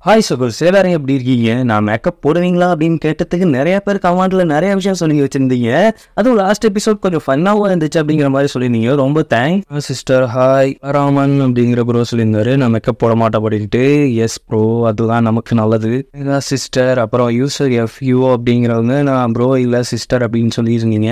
Hi சுகுல், எல்லாரும் எப்படி இருக்கீங்க? நான் மேக்கப் போடுவீங்களா அப்படின்னு கேட்டதுக்கு நிறைய பேர் கமெண்ட்ல நிறைய விஷயம் சொல்லி வச்சிருந்தீங்க. அதுவும் லாஸ்ட் எபிசோட் கொஞ்சம் ஃபன்னாகவும் இருந்துச்சு அப்படிங்கிற மாதிரி சொல்லியிருந்தீங்க. ரொம்ப தேங்க்ஸ் சிஸ்டர். ஹாய் ராமன் அப்படிங்கிற ப்ரோ சொல்லியிருந்தாரு, நான் மேக்கப் போட மாட்டேன் அப்படின்ட்டு. எஸ் ப்ரோ, அதுதான் நமக்கு நல்லது சிஸ்டர். அப்புறம் யூசர் எஃப்யூ அப்படிங்கிறவங்க நான் ப்ரோ இல்லை சிஸ்டர் அப்படின்னு சொல்லியிருந்தீங்க.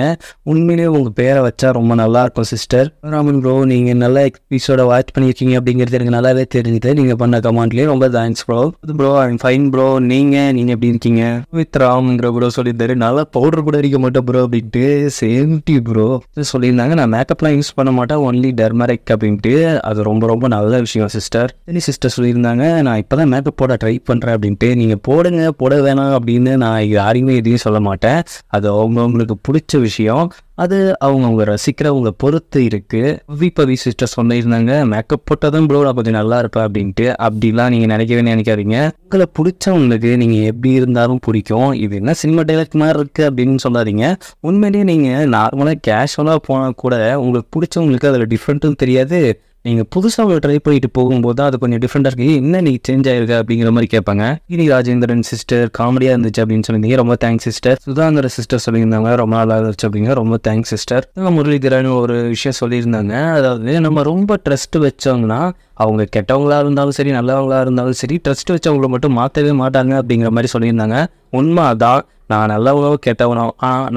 உண்மையிலேயே உங்கள் பேரை வச்சா ரொம்ப நல்லா இருக்கும் சிஸ்டர். ராமன் ப்ரோ, நீங்கள் நல்ல எபிசோட வாட்ச் பண்ணியிருக்கீங்க அப்படிங்கிறது எனக்கு நல்லாவே தெரிஞ்சுது. நீங்கள் பண்ண கமெண்ட்லேயே ரொம்ப thanks bro. Bro I'm fine bro, நீங்கள் எப்படி இருக்கீங்க? வித் ராம்ங்கிற ப்ரோ சொல்லியிருந்தாரு, நல்லா பவுடர் கூட அடிக்க மாட்டேன் ப்ரோ அப்படின்ட்டு. சேஃப்டி ப்ரோ சொல்லியிருந்தாங்க, நான் மேக்கப்லாம் யூஸ் பண்ண மாட்டேன், ஒன்லி டெர்மரிக் அப்படின்ட்டு. அது ரொம்ப ரொம்ப நல்ல விஷயம் சிஸ்டர். சரி சிஸ்டர் சொல்லியிருந்தாங்க, நான் இப்போ தான் மேக்கப் போட ட்ரை பண்ணுறேன் அப்படின்ட்டு. நீங்கள் போடுங்க, போட வேணாம் அப்படின்னு நான் யாரையுமே எதையும் சொல்ல மாட்டேன். அது அவங்களுக்கு பிடிச்ச விஷயம், அது அவங்க ரசிக்கிறவங்க பொறுத்து இருக்குது. பவி சிஸ்டர் சொல்லியிருந்தாங்க, மேக்கப் போட்டால் தான் ப்ரோ நான் கொஞ்சம் நல்லா இருப்பேன் அப்படின்ட்டு. அப்படிலாம் நீங்கள் நினைக்காதீங்க. உங்களை பிடிச்சவங்களுக்கு நீங்கள் எப்படி இருந்தாலும் பிடிக்கும். இது என்ன சினிமா டைலாக் மாதிரி இருக்குது அப்படின்னு சொல்லாதீங்க. உண்மையிலேயே நீங்கள் நார்மலாக கேஷுவலாக போனால் கூட உங்களுக்கு பிடிச்சவங்களுக்கு அதில் டிஃப்ரெண்ட்டும் தெரியாது. நீங்கள் புதுசாக அவங்க ட்ரை பண்ணிட்டு போகும்போது தான் அது கொஞ்சம் டிஃப்ரெண்ட்டாக இருக்குது. என்ன நீ சேஞ்ச் ஆகிருக்க அப்படிங்கிற மாதிரி கேட்பாங்க. இனி ராஜேந்திரன் சிஸ்டர் காமெடியாக இருந்துச்சு அப்படின்னு சொல்லியிருந்தீங்க, ரொம்ப தேங்க்ஸ் சிஸ்டர். சுதாந்திர சிஸ்டர் சொல்லியிருந்தாங்க, ரொம்ப நல்லா இருந்துச்சு அப்படிங்க, ரொம்ப தேங்க்ஸ் சிஸ்டர். முரளிதரன் ஒரு விஷயம் சொல்லியிருந்தாங்க, அதாவது நம்ம ரொம்ப ட்ரஸ்ட் வச்சோங்கன்னா அவங்க கெட்டவங்களா இருந்தாலும் சரி நல்லவங்களா இருந்தாலும் சரி, ட்ரஸ்ட் வச்சவங்களை மட்டும் மாற்றவே மாட்டாங்க அப்படிங்கிற மாதிரி சொல்லியிருந்தாங்க. உண்மை அதான். நான் நல்லவங்களோ கெட்டவனோ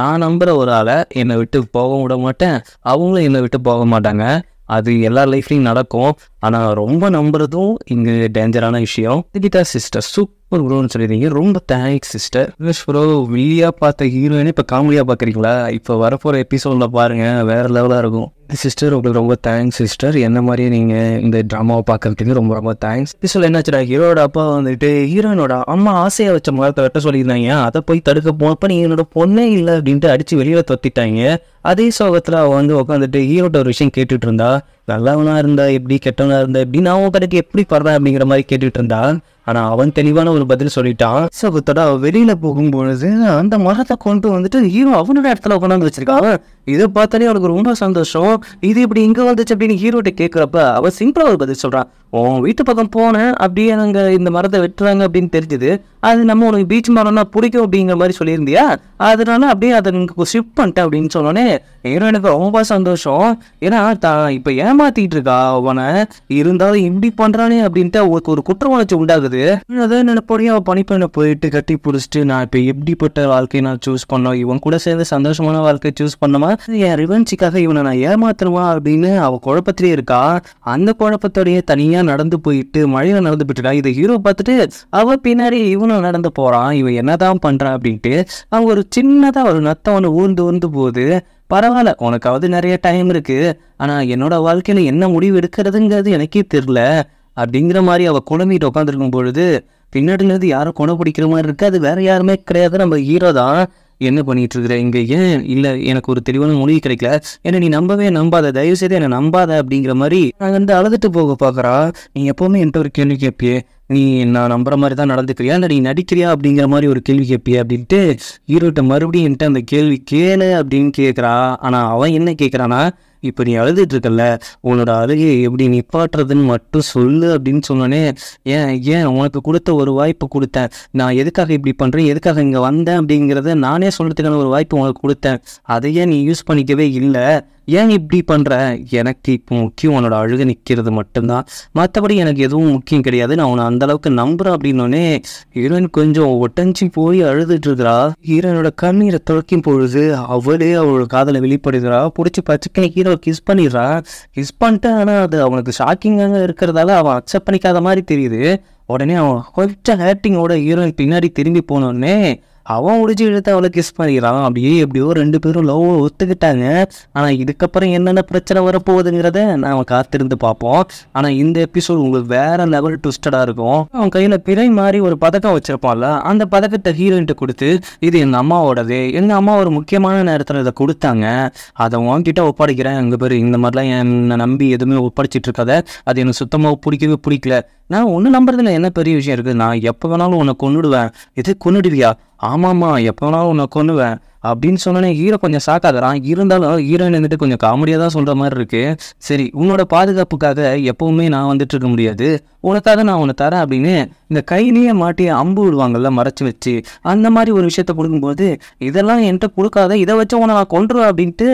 நான் நம்புகிற ஒரு ஆளை என்னை விட்டு போக விட மாட்டேன், அவங்களும் என்னை விட்டு போக மாட்டாங்க. அது எல்லா லைஃப்லையும் நடக்கும். ஆனால் ரொம்ப நம்புறதும் இங்கே டேஞ்சரான விஷயம். திகிதா சிஸ்டர் சூப்பர் ப்ரோன்னு சொல்லிடுறீங்க, ரொம்ப தேங்க்ஸ் சிஸ்டர். ப்ரோ, வில்லியாக பார்த்த ஹீரோயினே இப்போ காமெடியாக பார்க்குறீங்களா? இப்போ வரப்போகிற எபிசோடில் பாருங்கள், வேறு லெவலாக இருக்கும் சிஸ்டர். உங்களுக்கு ரொம்ப தேங்க்ஸ் சிஸ்டர். என்ன மாதிரியே நீங்கள் இந்த ட்ராமாவை பார்க்கறதுக்கு ரொம்ப ரொம்ப தேங்க்ஸ். எபிசோட் என்னாச்சுடா, ஹீரோட அப்பா வந்துட்டு ஹீரோயினோட அம்மா ஆசையாக வச்ச மரத்தை வெட்ட சொல்லியிருந்தாங்க. அதை போய் தடுக்க போனப்ப நீ என்னோட பொண்ணே இல்லை அப்படின்ட்டு அடித்து வெளியில் தொத்திட்டாங்க. அதே சோகத்தில் அவள் வந்து உட்காந்துட்டு ஹீரோட்ட ஒரு விஷயம் கேட்டுட்டு இருந்தா, நல்லவனா இருந்தா எப்படி, கெட்டவனா இருந்தா எப்படி, நான் உன் கடைக்கு எப்படி படுறேன் அப்படிங்கிற மாதிரி கேட்டுட்டு இருந்தா. ஆனால் அவன் தெளிவான ஒரு பதில் சொல்லிட்டான். சோகத்தோட அவள் வெளியில் போகும்பொழுது அந்த மரத்தை கொண்டு வந்துட்டு ஹீரோ அவனோட இடத்துல உட்காந்து வச்சிருக்கான். இதை பார்த்தாலே அவனுக்கு ரொம்ப சந்தோஷம். இது இப்படி இங்கே வந்துச்சு அப்படின்னு ஹீரோட்ட கேட்குறப்ப அவன் சிம்பிளாக ஒரு பதில் சொல்கிறான். உன் வீட்டு பக்கம் போனேன், அப்படியே நாங்கள் இந்த மரத்தை வெட்டுறாங்க அப்படின்னு தெரிஞ்சுது. அது நம்ம உனக்கு பீச் மரம்னா பிடிக்கும் அப்படிங்கிற மாதிரி சொல்லியிருந்தியா, அதனால அப்படியே அதை எனக்கு ஷிஃப்ட் பண்ணிட்டேன் அப்படின்னு சொன்னோன்னே ஹீரோயினுக்கு ரொம்ப சந்தோஷம். ஏன்னா இப்போ ஏமாத்திட்டு இருக்கா அவனை, இருந்தாலும் இப்படி பண்ணுறானே அப்படின்ட்டு அவருக்கு ஒரு குற்ற உணர்ச்சி உண்டாகுது. அதை நினைப்போடையும் அவள் பனிப்பெண்ணை போயிட்டு கட்டி பிடிச்சிட்டு, நான் இப்போ எப்படிப்பட்ட வாழ்க்கையை நான் சூஸ் பண்ணோம், இவன் கூட சேர்ந்து சந்தோஷமான வாழ்க்கையை சூஸ் பண்ணோமா, என் ரிவெஞ்சுக்காக இவனை நான் ஏமாத்துருவான் அப்படின்னு அவள் குழப்பத்திலே இருக்கா. அந்த குழப்பத்தோடையே தனியாக நடந்து போயிட்டு மழையில நடந்து போயிட்டுடா. இதை ஹீரோ பார்த்துட்டு அவ பின்னாடி இவனும் நடந்து போறான், இவன் என்னதான் பண்றான் அப்படின்ட்டு. அவங்க ஒரு சின்னதா ஒரு நத்தம் ஒன்று ஊர்ந்து போகுது. பரவாயில்ல, உனக்காவது நிறைய டைம் இருக்கு, ஆனா என்னோட வாழ்க்கையில என்ன முடிவு எடுக்கிறதுங்கிறது எனக்கே தெரியல அப்படிங்கிற மாதிரி அவ குழம்பிட்டு உட்காந்துருக்கும் பொழுது பின்னாடிலேருந்து யாரும் கொலை பிடிக்கிற மாதிரி இருக்கு. அது வேற யாருமே கிடையாது, நம்ம ஹீரோ தான். என்ன பண்ணிட்டு இருக்கிற இங்க, ஏன் இல்லை எனக்கு ஒரு தெளிவான முடிவு கிடைக்கல, என்னை நீ நம்பவே நம்பாத, தயவு செய்து என்னை நம்பாத அப்படிங்கிற மாதிரி நாங்கள் வந்து அழுதுட்டு போக பார்க்குறா. நீ எப்போவுமே என்கிட்ட ஒரு கேள்வி கேட்பியே, நீ நான் நம்புற மாதிரி தான் நடந்துக்கிறியா இல்லை நீ நடிக்கிறியா அப்படிங்கிற மாதிரி ஒரு கேள்வி கேட்பியே அப்படின்ட்டு ஹீரோட்ட மறுபடியும் என்கிட்ட அந்த கேள்வி கேளு அப்படின்னு கேட்குறா. ஆனால் அவன் என்ன கேட்குறான்னா, இப்போ நீ அழுதுட்டு இருக்கல, உன்னோட அழுகையை எப்படி நிப்பாட்டுறதுன்னு மட்டும் சொல்லு அப்படின்னு சொன்னோன்னே, ஏன் உனக்கு கொடுத்த ஒரு வாய்ப்பு கொடுத்தேன், நான் எதுக்காக இப்படி பண்ணுறேன், எதுக்காக இங்கே வந்தேன் அப்படிங்கிறத நானே சொல்கிறதுக்கான ஒரு வாய்ப்பு உனக்கு கொடுத்தேன், அதையே நீ யூஸ் பண்ணிக்கவே இல்லை, ஏன் இப்படி பண்ணுற? எனக்கு இப்போ முக்கியம் உன்னோட அழுகை நிற்கிறது மட்டும்தான், மற்றபடி எனக்கு எதுவும் முக்கியம் கிடையாது, நான் உன்னை அந்தளவுக்கு நம்புகிறேன் அப்படின்னோடனே ஹீரோயின் கொஞ்சம் ஒட்டஞ்சி போய் அழுதுட்டு இருக்கிறா. ஹீரோயினோட கண்ணீரை துடைக்கும் பொழுது அவளே அவளோட காதலை வெளிப்படுகிறா. பிடிச்சி பச்சைக்கை ஹீரோ கிஸ் பண்ணிடுறா. கிஸ் பண்ணிட்டு ஆனால் அது அவனுக்கு ஷாக்கிங்காக இருக்கிறதால அவன் அக்செப்ட் பண்ணிக்காத மாதிரி தெரியுது. உடனே அவன் கொஞ்சம் ஹேட்டிங்கோட ஹீரோயின் பின்னாடி திரும்பி போனோடனே அவன் உடிச்சு இழுத்து அவளை கிஸ் பண்ணிக்கிறான். அப்படியே எப்படியோ ரெண்டு பேரும் லவ் ஒத்துக்கிட்டாங்க. ஆனால் இதுக்கப்புறம் என்னென்ன பிரச்சனை வரப்போகுதுங்கிறத நான் காத்திருந்து பார்ப்போம். ஆனால் இந்த எபிசோட் உங்களுக்கு வேற லெவல் ட்விஸ்டடாக இருக்கும். அவன் கையில் பிறை மாதிரி ஒரு பதக்கம் வச்சிருப்பான்ல, அந்த பதக்கத்தை ஹீரோயின்ட்டு கொடுத்து, இது எங்கள் அம்மாவோடது, எங்கள் அம்மா ஒரு முக்கியமான நேரத்தில் இதை கொடுத்தாங்க, அதை உன்கிட்ட ஒப்படைக்கிறேன், அங்கே பேர் இந்த மாதிரிலாம் என்னை நம்பி எதுவுமே ஒப்படைச்சிட்டு இருக்காத, அது எனக்கு சுத்தமாக பிடிக்கல, நான் ஒன்று நம்புறதுல என்ன பெரிய விஷயம் இருக்குது, நான் எப்போ வேணாலும் உன்னை கொன்னுடுவேன். இது கொன்னுடுவியா? ஆமாம்மா, எப்போ வேணாலும் உன்னை கொன்னுவேன், அப்படின்னு சொன்னோன்னே ஹீரோ கொஞ்சம் ஷாக் ஆகுறான். இருந்தாலும் ஹீரோயின் வந்துட்டு கொஞ்சம் காமெடியாக தான் சொல்கிற மாதிரி இருக்கு. சரி, உன்னோட பாதுகாப்புக்காக எப்பவுமே நான் வந்துட்டு இருக்க முடியாது, உனக்காக நான் உன்னை தரேன் அப்படின்னு இந்த கையிலேயே மாட்டி அம்பு விடுவாங்கல்ல மறைச்சு வச்சு, அந்த மாதிரி ஒரு விஷயத்த கொடுக்கும்போது இதெல்லாம் என்கிட்ட கொடுக்காத, இதை வச்சு உன நான் கொன்றுவேன் அப்படின்ட்டு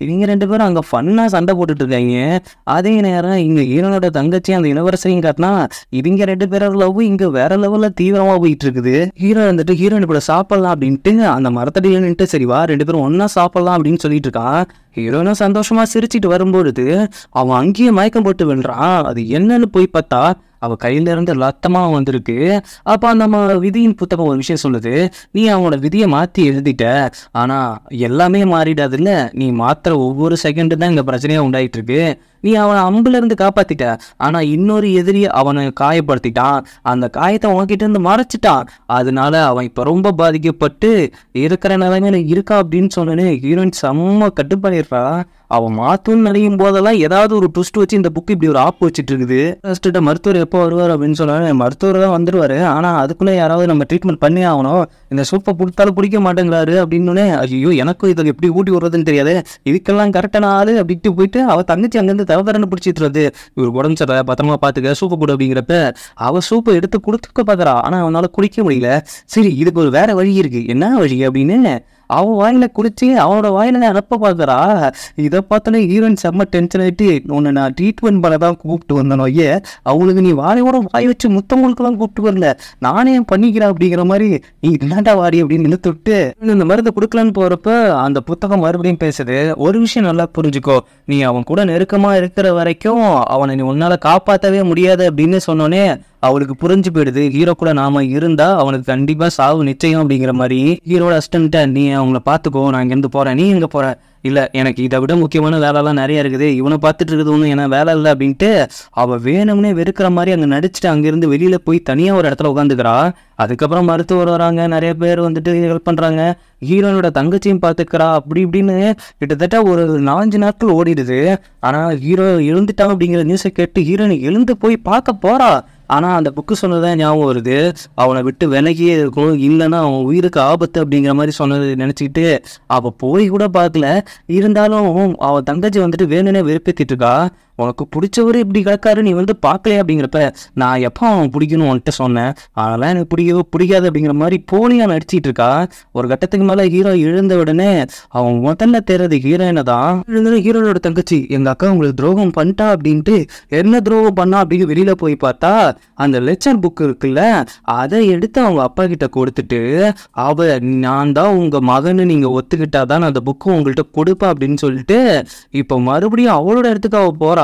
இவங்க 2 பேரும் அங்கே ஃபன்னாக சண்டை போட்டுட்டு இருக்காங்க. அதே நேரம் இங்கே ஹீரோனோட தங்கச்சி அந்த இளவரசையும் காட்டினா இவங்க 2 பேரோட லவ் இங்கே வேற லெவலில் தீவிரமாக போயிட்டு இருக்குது. ஹீரோ வந்துட்டு ஹீரோயின் கூட சாப்பிடலாம் அப்படின்ட்டு அந்த மரத்தடியில் நின்றுட்டு சரி வா 2 பேரும் ஒன்றா சாப்பிடலாம் அப்படின்னு சொல்லிட்டு இருக்கான். ஹீரோனும் சந்தோஷமா சிரிச்சிட்டு வரும்பொழுது அவன் அங்கேயே மயக்கம் போட்டு விழுறான். அது என்னன்னு போய் பார்த்தா அவ கையில இருந்து ரத்தமா வந்திருக்கு. அப்ப நம்ம விதியின் புத்தகம் ஒரு விஷயம் சொல்லுது, நீ அவனோட விதியை மாத்தி எழுதிட்ட, ஆனா எல்லாமே மாறிடாதுல்ல, நீ மாத்திர ஒவ்வொரு செகண்டு தான் இங்க பிரச்சனையா உண்டாயிட்டு இருக்கு. நீ அவனை அம்புல இருந்து காப்பாத்திட்ட, ஆனா இன்னொரு எதிரி அவனை காயப்படுத்திட்டான், அந்த காயத்தை உன்கிட்ட இருந்து மறைச்சிட்டான், அதனால அவன் இப்ப ரொம்ப பாதிக்கப்பட்டு இருக்கிற நிலைமையில இருக்கா அப்படின்னு சொன்னேன்னு ஹீரோயின் செம்ம கட்டுப்பாடிடுறா. அவன் மாத்துன்னு நினைக்கும் போதெல்லாம் ஏதாவது ஒரு ட்விஸ்ட் வச்சு இந்த புக்கு இப்படி ஒரு ஆப் வச்சுட்டு இருக்குது. ஃபர்ஸ்ட்டு மருத்துவர் எப்போ வருவார் அப்படின்னு சொன்னாரு, மருத்துவர் தான் வந்துருவாரு, ஆனா அதுக்குள்ளே யாராவது நம்ம ட்ரீட்மெண்ட் பண்ணி ஆகணும், இந்த சூப்பை பிடித்தாலும் பிடிக்க மாட்டேங்கிறாரு அப்படின்னு. ஐயோ எனக்கும் இதை எப்படி ஊட்டி விடுறதுன்னு தெரியாது, இதுக்கெல்லாம் கரெக்டான ஆளு அப்படின்ட்டு போயிட்டு அவ தங்கச்சி அங்கேருந்து தவறன்னு பிடிச்சிட்டு வருது. இவர் உடம்பு சரி பத்திரமா பார்த்துக்க சூப்பை கொடு அப்படிங்கிறப்ப அவ சூப்பை எடுத்து கொடுத்துக்க பார்க்குறா, ஆனா அவனால குடிக்க முடியல. சரி இதுக்கு ஒரு வேற வழி இருக்கு, என்ன வழி அப்படின்னு அவன் வாயில குடிச்சு அவனோட வாயில அனுப்ப பார்க்குறா. இதை பார்த்தாலே ஹீரோயின் செம்ம டென்ஷன் ஆகிட்டு, உன்னை நான் ட்ரீட்மெண்ட் பண்ண தான் கூப்பிட்டு வந்தேனோ, அவங்களுக்கு நீ வாயோட வாய் வச்சு முத்தவங்களுக்கெல்லாம் கூப்பிட்டு வரல, நானே பண்ணிக்கிறேன் அப்படிங்கிற மாதிரி நீ இல்லாண்டா வாடி அப்படின்னு இழுத்துட்டு இந்த மருந்தை கொடுக்கலான்னு போறப்ப அந்த புத்தகம் மறுபடியும் பேசுது. ஒரு விஷயம் நல்லா புரிஞ்சுக்கோ, நீ அவன் கூட நெருக்கமா இருக்கிற வரைக்கும் அவனை நீ உன்னால காப்பாற்றவே முடியாது அப்படின்னு சொன்னோன்னே அவளுக்கு புரிஞ்சு போயிடுது, ஹீரோ கூட நாம இருந்தா அவனுக்கு கண்டிப்பா சாவு நிச்சயம் அப்படிங்கிற மாதிரி. ஹீரோட அசிஸ்டன்ட்ட நீ அவங்கள பாத்துக்கோ, நான் இங்கேருந்து போறேன், நீ எங்க போற, இல்ல எனக்கு இதை விட முக்கியமான வேலைலாம் நிறைய இருக்குது, இவனை பார்த்துட்டு இருக்குது ஒன்றும் ஏன்னா வேலை இல்லை அப்படின்ட்டு அவள் வேணும்னே வெறுக்கிற மாதிரி அங்கே நடிச்சுட்டு அங்கேருந்து வெளியில போய் தனியாக ஒரு இடத்துல உட்காந்துக்கிறா. அதுக்கப்புறம் மருத்துவர் வராங்க, நிறைய பேர் வந்துட்டு ஹெல்ப் பண்றாங்க, ஹீரோனோட தங்கச்சியும் பார்த்துக்கிறா. அப்படி இப்படின்னு கிட்டத்தட்ட ஒரு 4 நாட்கள் ஓடிடுது. ஆனா ஹீரோ எழுந்துட்டான் அப்படிங்கிற நியூஸை கேட்டு ஹீரோனை எழுந்து போய் பார்க்க போறா. ஆனா அந்த புக்கு சொன்னதான் ஞாபகம் வருது, அவனை விட்டு விலகியே இருக்கணும், இல்லைன்னா அவன் உயிருக்கு ஆபத்து அப்படிங்கிற மாதிரி சொன்னது நினைச்சுக்கிட்டு அவ போய் கூட பார்க்கல. இருந்தாலும் அவன் தங்கச்சி வந்துட்டு வேணும்னே வெறுப்பேத்திட்டு இருக்கா. உனக்கு பிடிச்சவரு இப்படி கிடக்காரு, நீ வந்து பார்க்கலையே அப்படிங்கிறப்ப நான் எப்போ அவன் பிடிக்கணும் வந்துட்டு சொன்னேன், அதெல்லாம் எனக்கு பிடிக்காது அப்படிங்கிற மாதிரி போலியா நடிச்சிட்டு இருக்கா. ஒரு கட்டத்துக்கு மேலே ஹீரோ எழுந்த உடனே அவன் முதல்ல தேர்றது ஹீரோயினை தான். எழுந்தது ஹீரோனோட தங்கச்சி, எங்க அக்கா உங்களுக்கு துரோகம் பண்ணிட்டா அப்படின்ட்டு. என்ன துரோகம் பண்ணா அப்படின்னு வெளியில போய் பார்த்தா அந்த லெக்சர் புக் இருக்குல்ல, அதை எடுத்து அவங்க அப்பா கிட்ட கொடுத்துட்டு அவ நான் தான் உங்க மகன்னு நீங்க ஒத்துக்கிட்டாதான் அந்த புக்கு உங்கள்கிட்ட கொடுப்பா அப்படின்னு சொல்லிட்டு இப்போ மறுபடியும் அவளோட இடத்துக்கு அவ போறா.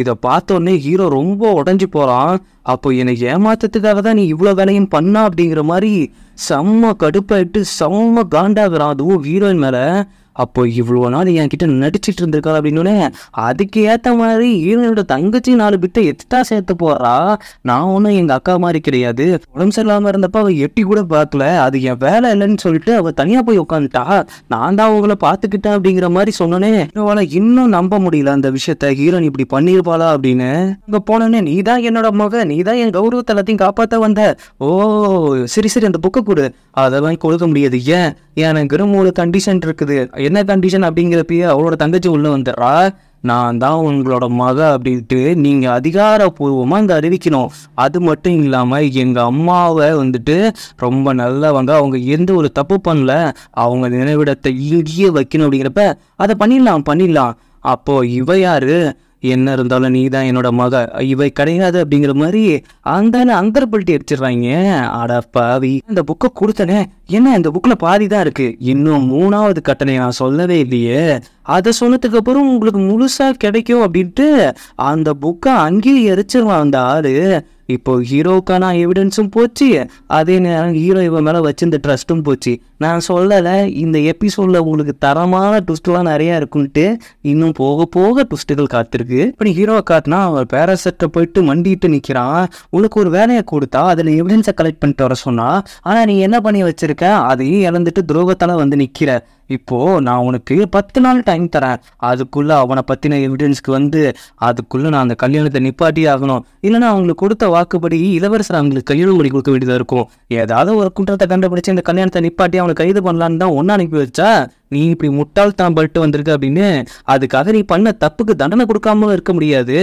இதை பார்த்தோன்னே ஹீரோ ரொம்ப உடஞ்சி போறான். அப்போ எனக்கு ஏமாத்தத்துக்காக தான் நீ இவ்வளோ வேலையும் பண்ணா அப்படிங்கிற மாதிரி செம்ம கடுப்பாயிட்டு செம்ம காண்டாகிறான், அதுவும் ஹீரோயின் மேல. அப்போ இவ்வளோ நாள் என்கிட்ட நடிச்சிட்டு இருந்திருக்கா அப்படின்னு அதுக்கு ஏற்ற மாதிரி ஹீரோனோட தங்கச்சி 4 பிட்டை எக்ஸ்ட்ரா சேர்த்து போறா. நான் ஒன்றும் எங்கள் அக்கா மாதிரி கிடையாது, உடம்பு சரியில்லாமல் இருந்தப்ப அவள் எட்டி கூட பார்க்கல, அது என் வேலை இல்லைன்னு சொல்லிட்டு அவள் தனியாக போய் உட்காந்துட்டா, நான் தான் அவங்கள பார்த்துக்கிட்டேன் அப்படிங்கிற மாதிரி சொன்னோன்னே ஹீரோவால் இன்னும் நம்ப முடியல அந்த விஷயத்த, ஹீரோன் இப்படி பண்ணியிருப்பாளா அப்படின்னு. அங்கே போனோடனே நீ தான் என்னோட மகன், நீ தான் என் கௌரவத்தை எல்லாத்தையும் காப்பாற்ற வந்த, ஓ சரி சரி அந்த புக்கை கொடு, அதெல்லாம் கொடுக்க முடியாது, ஏன் எனக்கு ஒரு கண்டிஷன் இருக்குது. என்ன கண்டிஷன் அப்படிங்கிறப்பயே அவளோட தங்கச்சி உள்ள வந்துடுறா. நான் தான் உங்களோட மக அப்படின்ட்டு நீங்க அதிகாரப்பூர்வமா இங்க அறிவிக்கணும். அது மட்டும் இல்லாம எங்க அம்மாவை வந்துட்டு ரொம்ப நல்லவங்க, அவங்க எந்த ஒரு தப்பு பண்ணல, அவங்க நினைவிடத்தை இங்கேயே வைக்கணும் அப்படிங்கிறப்ப அதை பண்ணிடலாம். அப்போ இவ யாரு, என்ன இருந்தாலும் நீ தான் என்னோட மக, இவை கிடையாது அப்படிங்கிற மாதிரி அந்த அங்கர்பல்ட்டி அடிச்சிடுறாங்க. அட பாவி, இந்த புக்கை கொடுத்தனே, என்ன இந்த புக்கில் பாதி தான் இருக்கு, இன்னும் 3வது கட்டணை நான் சொல்லவே இல்லையே, அதை சொன்னதுக்கு அப்புறம் உங்களுக்கு முழுசா கிடைக்கும் அப்படின்ட்டு அந்த புக்கை அங்கேயே எரிச்சிருவான் அந்த ஆளு. இப்போ ஹீரோக்கான எவிடன்ஸும் போச்சு, அதே நேரம் ஹீரோ இவன் மேலே வச்சிருந்த ட்ரஸ்ட்டும் போச்சு. நான் சொல்லலை இந்த எபிசோடில் உங்களுக்கு தரமான ட்விஸ்ட்லாம் நிறையா இருக்குன்ட்டு, இன்னும் போக போக ட்விஸ்ட்டுகள் காத்திருக்கு. இப்படி ஹீரோவை காட்டினா அவன் பேராசெட்டை போயிட்டு மண்டிட்டு நிற்கிறான். உனக்கு ஒரு வேலையை கொடுத்தா அதில் எவிடன்ஸை கலெக்ட் பண்ணிட்டு வர சொன்னா, ஆனால் நீ என்ன பண்ணி வச்சிருக்க, அதையும் இழந்துட்டு துரோகத்தால் வந்து நிற்கிற, இப்போ நான் உனக்கு 10 நாள் டைம் தரேன், அதுக்குள்ள அவனை பத்தின எவிடன்ஸ்க்கு வந்து அதுக்குள்ள நான் அந்த கல்யாணத்தை நிப்பாட்டி ஆகணும், இல்லைன்னா அவங்களுக்கு கொடுத்த வாக்குப்படி இளவரசர் அவங்களுக்கு கல்யாணம் பண்ணி கொடுக்க வேண்டியதா இருக்கும். ஏதாவது ஒரு குற்றத்தை கண்டுபிடிச்சு இந்த கல்யாணத்தை நிப்பாட்டி அவனை கைது பண்ணலான்னு தான் ஒன்னு அனுப்பி வச்சா, நீ இப்படி முட்டாள்தான் பட்டு வந்திருக்க அப்படின்னு அதுக்காக நீ பண்ண தப்புக்கு தண்டனை கொடுக்காம இருக்க முடியாது.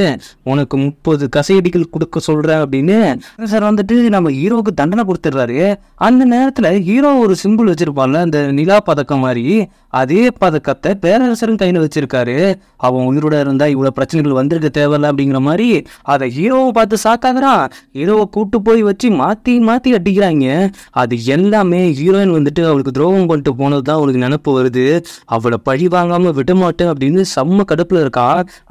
உனக்கு 30 கசையடிகள் கொடுக்க சொல்றேன் அப்படின்னு சார் வந்துட்டு நம்ம ஹீரோவுக்கு தண்டனை கொடுத்துடுறாரு. அந்த நேரத்துல ஹீரோ ஒரு சிம்பிள் வச்சிருப்பான்ல, அந்த நிலா பதக்கம் மாதிரி, அதே பதக்கத்தை பேரரசரும் கையில வச்சிருக்காரு. அவன் உயிரோட இருந்தா இவ்வளவு பிரச்சனைகள் வந்திருக்க தேவையில்ல அப்படிங்கிற மாதிரி அதை ஹீரோவை பார்த்து சாக்காகிறான். ஹீரோவை கூட்டு போய் வச்சு மாத்தி மாத்தி அடிக்கிறாங்க. அது எல்லாமே ஹீரோயின் வந்துட்டு அவளுக்கு துரோகம் பண்ணிட்டு போனதுதான் அவளுக்கு நினைப்பு வருது. அவளை பழி வாங்காம விட மாட்டேன் அப்படின்னு செம்ம கடுப்புல இருக்கா.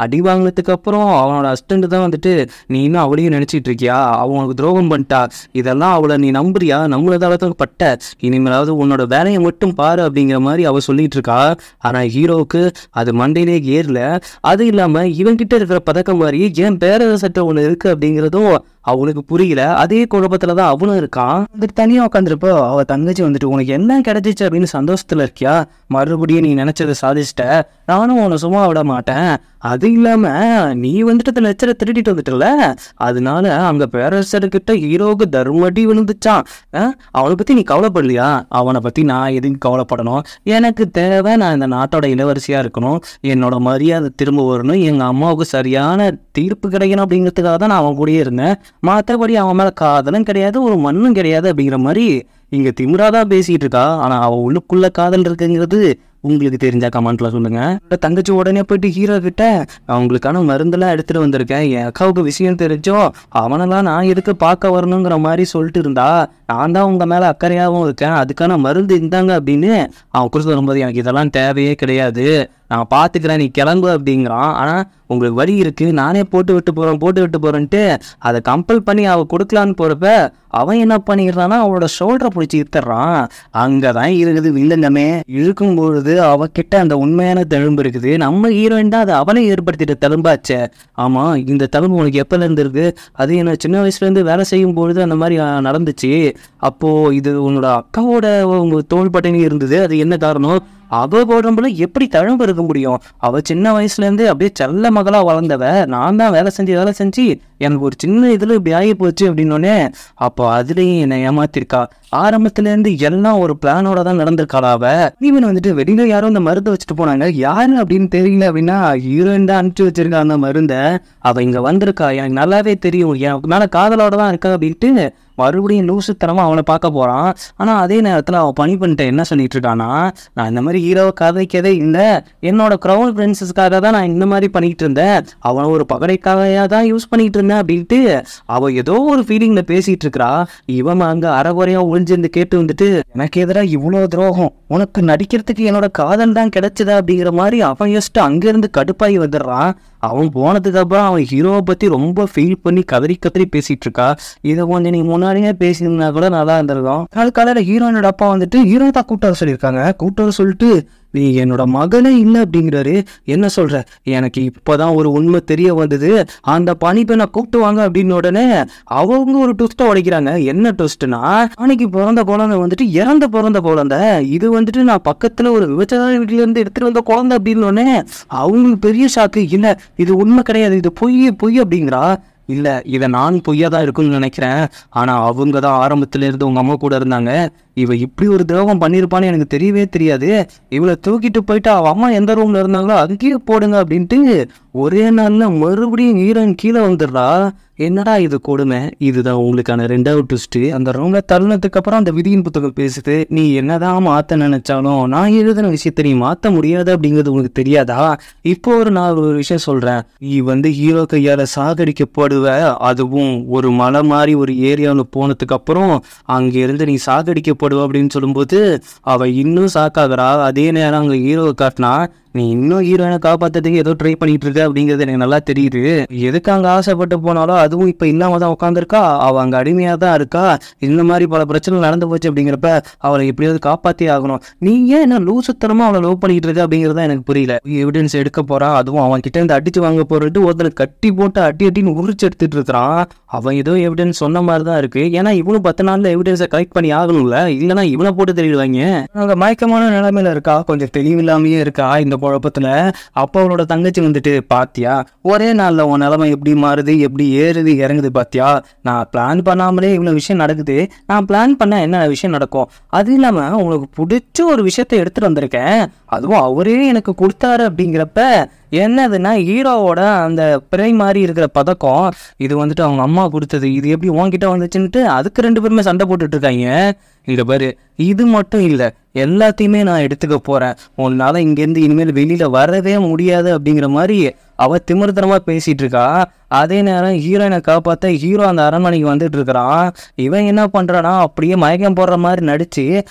அடி வாங்கினதுக்கு அப்புறம் அவனோட அசிஸ்டன்ட் தான் வந்துட்டு, நீ இன்னும் அவளையும் நினைச்சிட்டு இருக்கியா, அவனுக்கு துரோகம் பண்ணிட்டா, இதெல்லாம் அவளை நீ நம்புறியா, நம்மளதால பட்ட, இனிமேலாவது உன்னோட வேலையை மட்டும் பாரு அப்படிங்கிற மாதிரி அவ சொல்லிட்டு இருக்கா. ஆனா ஹீரோவுக்கு அது மண்டையிலே ஏறல. அது இல்லாம இவன்கிட்ட இருக்கிற பதக்கம் மாதிரி ஏன் பேரரசட்ட ஒண்ணு இருக்கு அப்படிங்கிறதும் அவனுக்கு புரியல. அதே குழப்பத்துலதான் அவனும் இருக்கான். வந்துட்டு தனியா உட்காந்துருப்போ அவ தங்கச்சி வந்துட்டு, உனக்கு என்ன கிடைச்சிச்சு அப்படின்னு சந்தோஷத்துல இருக்கியா, மறுபடியும் நீ நினைச்சதை சாதிச்சிட்ட, நானும் உன்னை சும்மா விட மாட்டேன், அது இல்லாம நீ வந்துட்டு அந்த லெக்சரை திருடிட்டு வந்துட்டல, அதனால அங்க பேரரசர்கிட்ட ஹீரோவுக்கு தர்மடி விழுந்துச்சான். அவனை பத்தி நீ கவலைப்படலையா, அவனை பத்தி நான் எதுக்கு கவலைப்படணும், எனக்கு தேவை நான் இந்த நாட்டோட இளவரசியா இருக்கணும், என்னோட மரியாதை திரும்ப வரணும், எங்க அம்மாவுக்கு சரியான தீர்ப்பு கிடைக்கணும் அப்படிங்கிறதுக்காக தான் நான் அவன் கூடயே இருந்தேன், மற்றபடி அவன் மேல காதலும் கிடையாது ஒரு மண்ணும் கிடையாது அப்படிங்கிற மாதிரி இங்க திமிராதான் பேசிட்டு இருக்கா. ஆனா அவ உள்ளுக்குள்ள காதல் இருக்குங்கிறது உங்களுக்கு தெரிஞ்சா கமெண்ட்ல சொல்லுங்க. தங்கச்சி உடனே போயிட்டு ஹீரோ கிட்ட, அவங்களுக்கான மருந்தெல்லாம் எடுத்துட்டு வந்திருக்கேன், என் அக்காவுக்கு விஷயம் தெரிஞ்சோ அவனெல்லாம் நான் எதுக்கு பார்க்க வரணுங்கிற மாதிரி சொல்லிட்டு இருந்தா, நான் தான் உங்க மேல அக்கறையாகவும் இருக்கேன், அதுக்கான மருந்து இருந்தாங்க அப்படின்னு அவன் குறித்து வரும்போது, எனக்கு இதெல்லாம் தேவையே கிடையாது, நான் பார்த்துக்கிறேன், நீ கிளம்பு அப்படிங்கிறான். ஆனால் உங்களுக்கு வழி இருக்கு, நானே போட்டு விட்டு போறேன்ட்டு அதை கம்பல் பண்ணி அவள் கொடுக்கலான்னு போறப்ப அவன் என்ன பண்ணிடுறான்னா அவளோட ஷோல்டரை பிடிச்சி இழுத்துறான். அங்கதான் இருக்குது வில்லங்கமே. இழுக்கும் பொழுது அவகிட்ட அந்த உண்மையான தழும்பு இருக்குது. நம்ம ஹீரோயின் தான் அதை அவளை ஏற்படுத்திட்ட தழும்பாச்சே. ஆமா, இந்த தழும்பு உனக்கு எப்பல இருந்து இருக்கு, அது என்ன சின்ன வயசுல இருந்து வேலை செய்யும் பொழுது அந்த மாதிரி நடந்துச்சு, அப்போ இது உன்னோட அக்காவோட தோள்பட்டையில இருந்தது, அது என்ன காரணம், அவ போடுறப்பல எப்படி தழும்பு இருக்க முடியும், அவ சின்ன வயசுல இருந்து அப்படியே செல்ல மகளா வளர்ந்தவ, நான் தான் வேலை செஞ்சு எனக்கு ஒரு சின்ன இதுல இப்படி ஆகி போச்சு அப்படின்னோடனே, அப்போ அதுலயும் என்னை ஏமாத்திருக்கா, ஆரம்பத்துல இருந்து எல்லாம் ஒரு பிளானோட தான் நடந்திருக்காளா அவ. இவன் வந்துட்டு வெளியில யாரும் அந்த மருந்தை வச்சுட்டு போனாங்க, யாரு அப்படின்னு தெரியல அப்படின்னா ஹீரோயின் தான் அனுப்பிச்சு வச்சிருக்கா அந்த மருந்தை, அவ இங்க வந்திருக்கா, எனக்கு நல்லாவே தெரியும், என் மேல காதலோட தான் இருக்கா அப்படின்ட்டு மறுபடியும் லூசுத்தனமா அவனை பார்க்க போறான். ஆனா அதே நேரத்துல அவன் பணி பண்ணிட்ட என்ன சொல்லிட்டு இருக்கானா, நான் இந்த மாதிரி ஹீரோவை காதலிக்கதே இல்லை, என்னோட கிரவுன் பிரின்சஸ்க்காக தான் நான் இந்த மாதிரி பண்ணிட்டு இருந்தேன், அவனை ஒரு பகடைக்காக தான் யூஸ் பண்ணிட்டு இருந்தேன் அப்படின்ட்டு அவ ஏதோ ஒரு ஃபீலிங்ல பேசிட்டு இருக்கிறா. இவன் அங்க அறகுறையா ஒளிஞ்சிருந்து கேட்டு வந்துட்டு, எனக்கு எதிராக இவ்வளவு துரோகம், உனக்கு நடிக்கிறதுக்கு என்னோட காதல் தான் கிடைச்சதா அப்படிங்கிற மாதிரி அவன் யோசிச்சுட்டு அங்கிருந்து கடுப்பாகி வந்துடுறான். அவன் போனதுக்கு அப்புறம் அவன் ஹீரோவை பத்தி ரொம்ப ஃபீல் பண்ணி கதறி பேசிட்டு இருக்கா. இதை கொஞ்சம் நீ முன்னாடியே பேசியிருந்தா கூட நல்லா இருந்திருக்கும். காலையில ஹீரோயினோட அப்பா வந்துட்டு ஹீரோயின் தான் கூட்டு வர சொல்லியிருக்காங்க. கூட்டு வர சொல்லிட்டு, நீ என்னோட மகனே இல்லை அப்படிங்கிறாரு. என்ன சொல்ற, எனக்கு இப்பதான் ஒரு உண்மை தெரிய வந்தது, அந்த பணிப்பெண்ணை கூப்பிட்டு வாங்க அப்படின்னு உடனே அவங்க ஒரு ட்விஸ்ட்டை உடைக்கிறாங்க. என்ன ட்விஸ்ட்னா, அன்னைக்கு பிறந்த குழந்தை வந்துட்டு பிறந்த குழந்தை, இது வந்துட்டு நான் பக்கத்துல ஒரு விபச்சார வீட்டுல இருந்து எடுத்துட்டு வந்த குழந்தை அப்படின்னு உடனே அவங்களுக்கு பெரிய ஷாக்கு. இல்ல இது உண்மை கிடையாது, இது பொய் அப்படிங்கிறா. இல்ல இதை நான் பொய்யா தான் இருக்குன்னு நினைக்கிறேன், ஆனா அவங்க தான் ஆரம்பத்துல இருந்து உங்க அம்மா கூட இருந்தாங்க, இவ இப்படி ஒரு துரோகம் பண்ணிருப்பான்னு எனக்கு தெரியவே தெரியாது, இவளை தூக்கிட்டு போயிட்டு அவ அம்மா எந்த ரூம்ல இருந்தாங்களோ அதுக்கே போடுங்க அப்படின்ட்டு ஒரே நாள்ல மறுபடியும் ஹீரோயின் கீழே வந்துடுறா. என்னடா இது கொடுமை. இதுதான் உங்களுக்கான 2வது ட்விஸ்ட். அந்த ரூம்ல தருணத்துக்கு அப்புறம் அந்த விதியின் புத்தகம் பேசுது, நீ என்னதான் மாத்த நினைச்சாலும் நான் எழுதின விஷயத்தை நீ மாத்த முடியாது அப்படிங்கிறது உனக்கு தெரியாதா. இப்போ நான் ஒரு விஷயம் சொல்றேன், நீ ஹீரோ கையால சாகடிக்கப்படுவ, அதுவும் ஒரு மலை மாதிரி ஒரு ஏரியாவில் போனதுக்கு அப்புறம் அங்க இருந்து நீ சாகடிக்கப்படுவ அப்படின்னு சொல்லும்போது அவ இன்னும் சாக்காகிறா. அதே நேரம் அங்க ஹீரோவை காட்டினா, நீ இன்னும் ஹீரோயினை காப்பாத்துறதுக்கு ஏதோ ட்ரை பண்ணிட்டு இருக்க அப்படிங்கிறது எனக்கு நல்லா தெரியுது. எதுக்கு அங்க ஆசைப்பட்டு போனாலும் அதுவும் இப்ப இல்லாம தான் உட்காந்துருக்கா. அவ அங்க அடிமையா தான் இருக்கா. இந்த மாதிரி பல பிரச்சனை நடந்து போச்சு அப்படிங்கிறப்ப அவளை எப்படியாவது காப்பாத்தி ஆகணும். நீ ஏன் என்ன லூசுத்தனமா அவளை லவ் பண்ணிட்டு இருக்க அப்படிங்கிறதா எனக்கு புரியல. எவிடன்ஸ் எடுக்க போறா, அதுவும் அவன் கிட்ட இருந்து அடிச்சு வாங்க போறது ஒருத்தர் கட்டி போட்டு அட்டின்னு உரிச்சு எடுத்துட்டு இருக்கிறான். அவன் ஏதோ எவிடன்ஸ் சொன்ன மாதிரி தான் இருக்கு. ஏன்னா இவனும் 10 நாள்ல எவிடன்ஸை கலெக்ட் பண்ணி ஆகணும்ல, இல்லைன்னா இவனை போட்டு தெரியுவாங்க. அவங்க மயக்கமான நிலைமையில இருக்கா, கொஞ்சம் தெளிவில்லாமையே இருக்கா இந்த குழப்பத்துல. அப்போ அவளோட தங்கச்சி வந்துட்டு, பாத்தியா ஒரே நாள்ல உன் நிலைமை எப்படி மாறுது, எப்படி ஏறுது இறங்குது பாத்தியா, நான் பிளான் பண்ணாமலே இவ்வளவு விஷயம் நடக்குது, நான் பிளான் பண்ண என்ன விஷயம் நடக்கும், அது இல்லாம உங்களுக்கு பிடிச்ச ஒரு விஷயத்த எடுத்துட்டு வந்திருக்கேன், அதுவும் அவரே எனக்கு கொடுத்தாரு அப்படிங்கிறப்ப என்னதுன்னா ஹீரோவோட அந்த பிறை மாதிரி இருக்கிற பதக்கம், இது வந்துட்டு அவங்க அம்மா கொடுத்தது, இது எப்படி உன்கிட்ட வந்துச்சுன்ட்டு அதுக்கு 2 பேருமே சண்டை போட்டுட்டு இருக்காங்க. இங்க பாரு, இது மட்டும் இல்லை, எல்லாத்தையுமே நான் எடுத்துக்க போறேன், உன்னால இங்கேருந்து இனிமேல் வெளியில வரவே முடியாது அப்படிங்கிற மாதிரி அவ திமிர்த்தனமா பேசிட்டு இருக்கா. அதே நேரம் ஹீரோயினை காப்பாற்ற ஹீரோ அந்த அரண்மனைக்கு வந்துட்டு இருக்கிறான். இவன் என்ன பண்றானா, அப்படியே மயக்கம் போடுற மாதிரி நடிச்சு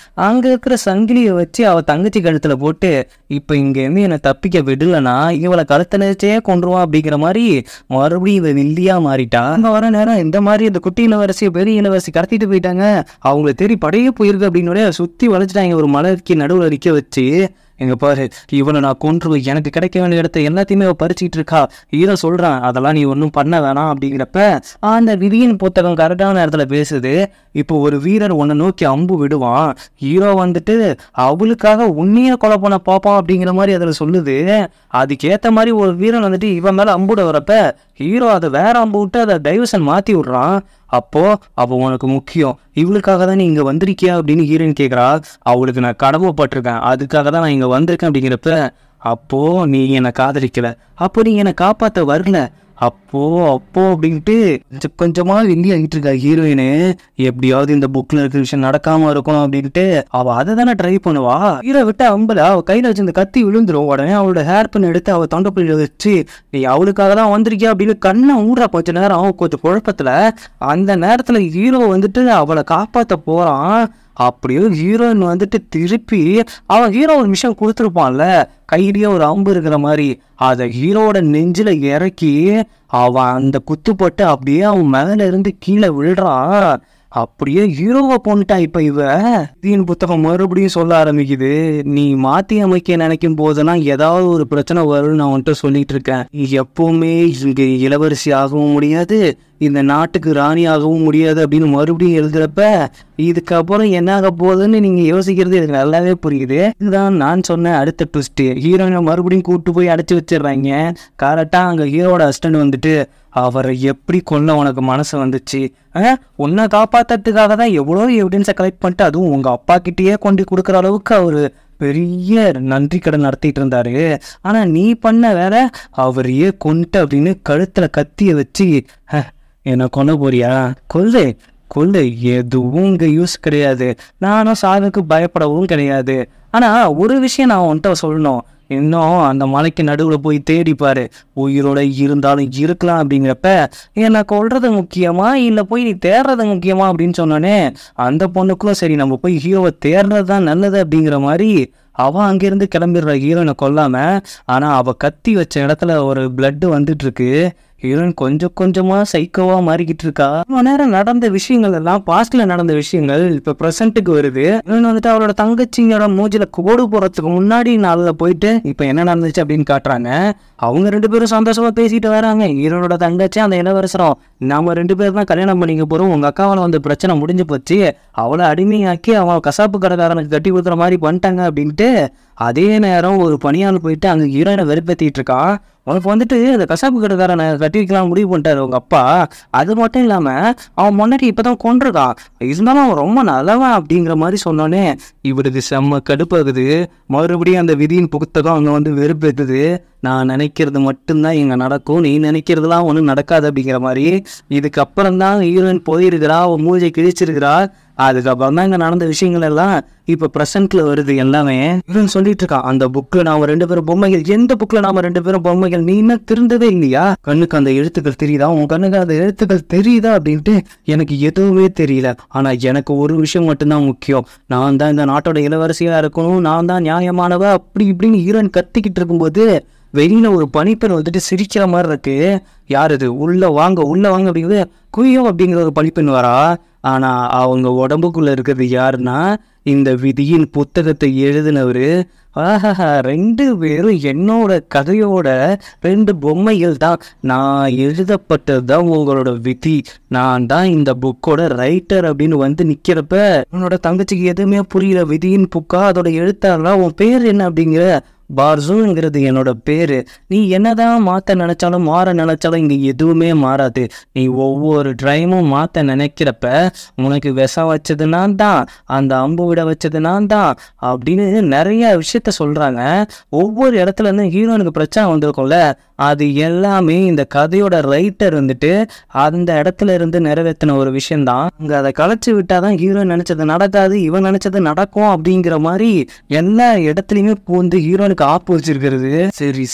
அங்க இருக்கிற சங்கிலியை வச்சு அவ தங்கச்சி கழுத்துல போட்டு, இப்ப இங்க இருந்து என்னை தப்பிக்க விடலனா இவளை கழுத்த நினைச்சே கொண்டுருவான் அப்படிங்கிற மாதிரி மறுபடியும் இவ வில்லியா மாறிட்டா. அங்க வர நேரம் இந்த மாதிரி இந்த குட்டி இளவரசியை பெரிய இளவரசி கடத்திட்டு போயிட்டாங்க, அவங்களை தேடி படையே போயிருக்கு அப்படின்னு சுத்தி வளைச்சிட்டாங்க ஒரு மலைக்கு நடுவில் நிற்க வச்சு. எங்க பாரு, இவனை நான் கொன்றுவேன், எனக்கு கிடைக்க வேண்டிய இடத்த எல்லாத்தையுமே அவ பறிச்சுக்கிட்டு இருக்கா, ஹீரோ சொல்றான் அதெல்லாம் நீ ஒன்றும் பண்ண வேணாம் அப்படிங்கிறப்ப அந்த விதியின் புத்தகம் கரெக்டான நேரத்துல பேசுது. இப்போ ஒரு வீரர் உன்னை நோக்கி அம்பு விடுவான், ஹீரோ வந்துட்டு அவளுக்காக உன்னைய கொலை பண்ண பாப்பான் அப்படிங்கிற மாதிரி அதுல சொல்லுது. அதுக்கேத்த மாதிரி ஒரு வீரன் வந்துட்டு இவன் மேல அம்புட வரப்ப ஹீரோ அதை வேற அம்பு விட்டு அதை டைவர்ஷன் மாத்தி விடுறான். அப்போ அவ உனக்கு முக்கியம், இவளுக்காக தான் நீ இங்க வந்திருக்கியா அப்படின்னு ஹீரோயின் கேட்குறா. அவளுக்கு நான் கடமைப்பட்டிருக்கேன், அதுக்காக தான் நான் இங்க வந்திருக்கேன் அப்படிங்கிறப்ப, அப்போ நீ என்னை காதலிக்கல, அப்போ நீ என்னை காப்பாற்ற வரல, அப்போ அப்படின்ட்டு கொஞ்சம் கொஞ்சமா வெளியே ஆகிட்டு இருக்கா ஹீரோயினு. எப்படியாவது இந்த புக்ல இருக்கிற விஷயம் நடக்காம இருக்கணும் அப்படின்ட்டு அவ அதை தானே ட்ரை பண்ணுவா. ஹீரோ விட்டு அம்பல அவ கையில வச்சு இந்த கத்தி விழுந்துரும். உடனே அவளோட ஹேர் பின் எடுத்து அவ தொண்டைப்பள்ளியில வச்சு, நீ அவளுக்காக தான் வந்திருக்கியா அப்படின்னு கண்ணை ஊடுறா. கொஞ்ச நேரம் கொஞ்சம் குழப்பத்துல அந்த நேரத்துல ஹீரோ வந்துட்டு அவளை காப்பாத்த போறான். அப்படியே ஹீரோயின் வந்துட்டு திருப்பி அவன் ஹீரோ ஒரு விஷயம் கொடுத்துருப்பான்ல, கையிலேயே ஒரு அம்பு இருக்கிற மாதிரி, அதை ஹீரோவோட நெஞ்சில இறக்கி அவன் அந்த குத்துப்பட்டு அப்படியே அவன் மேல இருந்து கீழே விழுறான். அப்படியே ஹீரோவை போன்ட்டா. இப்ப இவன் புத்தகம் மறுபடியும் சொல்ல ஆரம்பிக்குது, நீ மாத்தி அமைக்க நினைக்கும் போதெல்லாம் ஏதாவது ஒரு பிரச்சனை வரும்னு நான் வந்துட்டு சொல்லிட்டு இருக்கேன். நீ எப்பவுமே இங்க இளவரசி ஆகவும் முடியாது, இந்த நாட்டுக்கு ராணி ஆகவும் முடியாது அப்படின்னு மறுபடியும் எழுதுறப்ப இதுக்கப்புறம் என்ன ஆக போகுதுன்னு நீங்க யோசிக்கிறது எனக்கு நல்லாவே புரியுது. இதுதான் நான் சொன்ன அடுத்த ட்விஸ்ட். ஹீரோயினை மறுபடியும் கூட்டு போய் அடைச்சு வச்சிடுறாங்க. கரெக்டா அங்க ஹீரோட அசிஸ்டன்ட் வந்துட்டு, அவரை எப்படி கொல்ல உனக்கு மனசு வந்துச்சு, உன்னை காப்பாத்துறதுக்காக தான் எவ்வளோ எவிடன்ஸை கலெக்ட் பண்ணிட்டு அதுவும் உங்க அப்பா கிட்டேயே கொண்டு கொடுக்குற அளவுக்கு அவரு பெரிய நன்றி கடன் நடத்திட்டு இருந்தாரு, ஆனா நீ பண்ண வேற அவரையே கொண்டு அப்படின்னு கழுத்துல கத்திய வச்சு என்ன கொல்ல போறியா, கொல்லு கொல்லு, எதுவும் இங்க யூஸ் கிடையாது, நானும் சாகுக்கு பயப்படவும் கிடையாது. ஆனா ஒரு விஷயம் நான் உன்கிட்ட சொல்லணும், இன்னும் அந்த மலைக்கு நடுவில் போய் தேடிப்பாரு, உயிரோட இருந்தாலும் இருக்கலாம் அப்படிங்கிறப்ப என்னை கொல்றது முக்கியமா இல்லை போய் நீ தேடுறது முக்கியமா அப்படின்னு சொன்னோன்னே அந்த பொண்ணுக்கும் சரி நம்ம போய் ஹீரோவை தேடுறது தான் நல்லது அப்படிங்கிற மாதிரி அவன் அங்கிருந்து கிளம்பிடுற ஹீரோயினை கொல்லாம. ஆனா அவ கத்தி வச்ச இடத்துல ஒரு பிளட் வந்துட்டு இருக்கு. ஹீரோயின் கொஞ்சம் கொஞ்சமா சைக்கோவா மாறிக்கிட்டு இருக்கா. ரொம்ப நேரம் நடந்த விஷயங்கள் எல்லாம் பாஸ்ட்ல நடந்த விஷயங்கள் இப்ப பிரசன்ட்டுக்கு வருது. ஹீரோயின் வந்துட்டு அவரோட தங்கச்சியோட மூஞ்சில கோடு போறதுக்கு முன்னாடி நாளில் போயிட்டு இப்ப என்ன நடந்துச்சு அப்படின்னு காட்டுறாங்க. அவங்க 2 பேரும் சந்தோஷமா பேசிட்டு வராங்க. ஹீரோனோட தங்கச்சி அந்த இளவரசரும், நாம 2 பேர் தான் கல்யாணம் பண்ணிக்க போறோம், உங்க அக்காவால வந்து பிரச்சனை முடிஞ்சு போச்சு, அவளை அடிமையாக்கி அவன் கசாப்பு கடைக்காரனுக்கு கட்டி கொடுக்குற மாதிரி பண்ணிட்டாங்க அப்படின்ட்டு. அதே நேரம் ஒரு பணியாளர் போயிட்டு அங்க ஹீரோயினை வெறுப்பேற்றிட்டு இருக்கான். உனக்கு வந்துட்டு இந்த கசாப்பு கடைக்காரனை கட்டி வைக்கலாம் முடிவு பண்ணிட்டாரு உங்க அப்பா, அது மட்டும் இல்லாம அவன் முன்னாடி இப்பதான் கொண்டிருக்கான், இருந்தாலும் அவன் ரொம்ப நல்லவன் அப்படிங்கிற மாதிரி சொன்னோன்னே இவருக்கு செம்ம கடுப்பாகுது. மறுபடியும் அந்த விதியின் புத்தகம் அங்க வந்து வெறுப்பேற்றுது. நான் நினைக்கிறது மட்டும்தான் இங்க நடக்கும், நீ நினைக்கிறதுலாம் ஒன்றும் நடக்காது அப்படிங்கிற மாதிரி. இதுக்கப்புறம் தான் ஹீரோயின் போயிருக்கிறா, அவன் மூஞ்சை கிழிச்சிருக்கிறா. அதுக்கப்புறம் தான் இங்க நடந்த விஷயங்கள் எல்லாம் இப்ப பிரசன்ட்ல வருது எல்லாமே. இவன் சொல்லிட்டு இருக்கான், அந்த புக்ல நாம 2 பேரும் பொம்மைகள், எந்த புக்ல நாம 2 பேரும் பொம்மைகள், நீ இன்னும் திருந்தவே இல்லையா? கண்ணுக்கு அந்த எழுத்துக்கள் தெரியுதா? உன் கண்ணுக்கு அந்த எழுத்துக்கள் தெரியுதா அப்படின்ட்டு எனக்கு எதுவுமே தெரியல. ஆனா எனக்கு ஒரு விஷயம் மட்டும்தான் முக்கியம். நான் தான் இந்த நாட்டோட இளவரசியா இருக்கணும், நான் தான் நியாயமானவ அப்படி இப்படின்னு ஹீரோயின் கத்திக்கிட்டு இருக்கும்போது வெளியில ஒரு பனிப்பெண் வந்துட்டு சிரிக்கிற மாதிரி இருக்கு. யார் இது? உள்ள வாங்க அப்படிங்கிறது குய்யோ அப்படிங்கிற ஒரு பனிப்பெண் வரா. ஆனா அவங்க உடம்புக்குள்ள இருக்கிறது யாருன்னா இந்த விதியின் புத்தகத்தை எழுதினவரு. ஆஹா, 2 பேரும் என்னோட கதையோட 2 பொம்மைகள் தான். நான் எழுதப்பட்டது தான் உங்களோட விதி. நான் தான் இந்த புக்கோட ரைட்டர் அப்படின்னு வந்து நிக்கிறப்ப உன்னோட தங்கச்சிக்கு எதுவுமே புரியல. விதியின் புக்கா, அதோட எழுத்தாளா, உன் பேர் என்ன அப்படிங்கிற. பார்சூங்கிறது என்னோட பேரு. நீ என்னதான் மாத்த நினைச்சாலும் மாற நினைச்சாலும் இங்க எதுவுமே மாறாது. நீ ஒவ்வொரு ட்ரைமும் மாத்த நினைக்கிறப்ப உனக்கு விஷம் வச்சது நான் தான், அந்த அம்பு விட வச்சது நான் தான் அப்படின்னு நிறைய விஷயத்த சொல்றாங்க. ஒவ்வொரு இடத்துல இருந்து ஹீரோனுக்கு பிரச்சனை வந்திருக்கும்ல, அது எல்லாமே இந்த கதையோட ரைட்டர் வந்துட்டு அந்த இடத்துல இருந்து நிறைவேற்றின ஒரு விஷயம்தான். அங்க அதை கலைச்சு விட்டாதான் ஹீரோயின் நினைச்சது நடக்காது, இவன் நினைச்சது நடக்கும் அப்படிங்கிற மாதிரி எல்லா இடத்துலயுமே பூந்து ஹீரோனுக்கு ஆப்பு வச்சிருக்கிறது.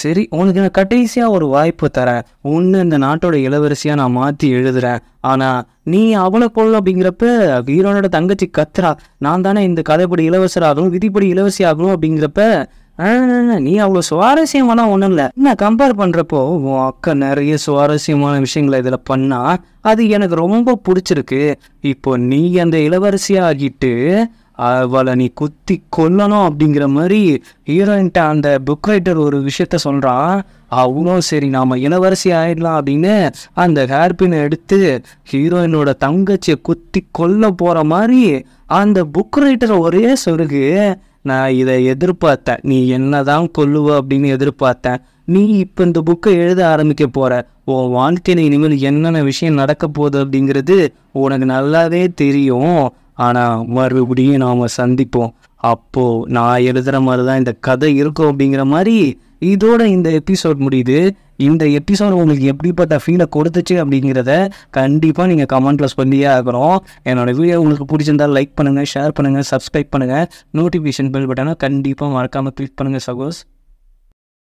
சரி உனக்கு நான் கடைசியா ஒரு வாய்ப்பு தரேன். ஒன்னு இந்த நாட்டோட இளவரசியா நான் மாத்தி எழுதுறேன். ஆனா நீ அவளை கொள்ள அப்படிங்கிறப்ப ஹீரோனோட தங்கச்சி கத்துறா, நான் தானே இந்த கதைப்படி இளவரசராகணும், விதிப்படி இளவரசி ஆகணும் அப்படிங்கிறப்ப நீ அவ்வளோ சுவாரஸ்யமான ஒன்றும் இல்லை. நான் கம்பேர் பண்ணுறப்போ உன் அக்கா நிறைய சுவாரஸ்யமான விஷயங்களை இதில் பண்ணா, அது எனக்கு ரொம்ப பிடிச்சிருக்கு. இப்போ நீ அந்த இளவரசியா ஆகிட்டு அவளை நீ குத்தி கொல்லணும் அப்படிங்கிற மாதிரி ஹீரோயின்ட்ட அந்த புக் ரைட்டர் ஒரு விஷயத்த சொல்கிறான். அவனும் சரி நாம இளவரசி ஆயிடலாம் அப்படின்னு அந்த ஹேர்பினை எடுத்து ஹீரோயினோட தங்கச்சியை குத்தி கொல்ல போகிற மாதிரி அந்த புக் ரைட்டரை ஒரே சொருகு. நான் இதை எதிர்பார்த்தேன், நீ என்னதான் கொல்லுவ அப்படின்னு எதிர்பார்த்தேன். நீ இப்போ இந்த புக்கை எழுத ஆரம்பிக்க போற, உன் வாழ்க்கையில இனிமேல் என்னென்ன விஷயம் நடக்க போகுது அப்படிங்கிறது உனக்கு நல்லாவே தெரியும். ஆனா மறுபடியும் நாம சந்திப்போம், அப்போ நான் எழுதுற மாதிரிதான் இந்த கதை இருக்கும் அப்படிங்கிற மாதிரி இதோட இந்த எபிசோட் முடியுது. இந்த எபிசோட் உங்களுக்கு எப்படிப்பட்ட ஃபீலை கொடுத்துச்சு அப்படிங்கிறத கண்டிப்பாக நீங்கள் கமெண்ட்ல சொல்லியே ஆகிறோம். என்னோட வீடியோ உங்களுக்கு பிடிச்சிருந்தால் லைக் பண்ணுங்கள், ஷேர் பண்ணுங்கள், சப்ஸ்கிரைப் பண்ணுங்கள், நோட்டிஃபிகேஷன் பெல் பட்டனை கண்டிப்பாக மறக்காமல் கிளிக் பண்ணுங்கள் சகோஸ்.